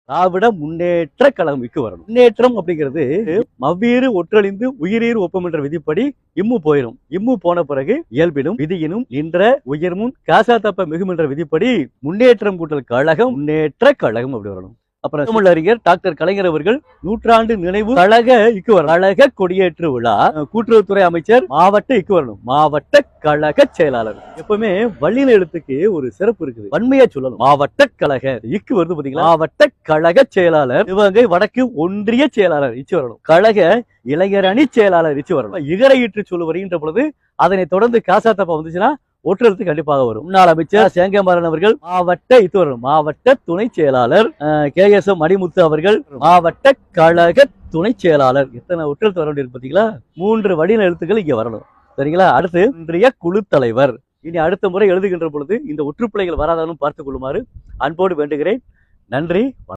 திராவிட முன்னேற்ற கழகம் இக்கு வரணும். முன்னேற்றம் அப்படிங்கிறது மவ்வீறு ஒற்றழிந்து உயிரீர் ஒப்பம் என்ற விதிப்படி இம்மு போயிடும். இம்மு போன பிறகு இயல்பினும் விதியினும் நின்ற உயர்மும் காசா தப்ப மிகும் என்ற விதிப்படி முன்னேற்றம் கூட்டல் கழகம் முன்னேற்ற கழகம் அப்படி வரணும். அப்புறம் தமிழ் அறிஞர் டாக்டர் கலைஞர் அவர்கள் நூற்றாண்டு நினைவு கழக இக்கு வரணும். கழக கொடியேற்று விழா கூட்டுறவுத்துறை அமைச்சர் மாவட்ட இக்கு வரணும். மாவட்ட கழக செயலாளர். எப்பவுமே வள்ளின எழுத்துக்கு ஒரு சிறப்பு இருக்குது. வன்மையா சொல்லணும். மாவட்ட கழக இக்கு வருது பாத்தீங்களா. மாவட்ட கழக செயலாளர் சிவகங்கை வடக்கு ஒன்றிய செயலாளர் இச்சு வரணும். கழக இளைஞர் அணி செயலாளர் இச்சு வரணும். இகரையிற்று சொல்லு வருகின்ற பொழுது அதனை தொடர்ந்து காசா தப்பா வந்துச்சுன்னா ஒற்றெழுத்து கண்டிப்பாக வரும். முன்னாள் அமைச்சர் சேங்கமாறன் அவர்கள் மாவட்ட இது வரும். மாவட்ட துணை செயலாளர் KSM மணிமுத்து அவர்கள் மாவட்ட கழக துணை செயலாளர். எத்தனை ஒற்றெழுத்து வர வேண்டியிருக்கு பாத்தீங்களா. 3 வடிவ எழுத்துக்கள் இங்க வரணும். சரிங்களா. அடுத்து இன்றைய குழு தலைவர். இனி அடுத்த முறை எழுதுகின்ற பொழுது இந்த ஒற்றுப்பிழைகள் வராதாலும் பார்த்துக் கொள்ளுமாறு அன்போடு வேண்டுகிறேன். நன்றி.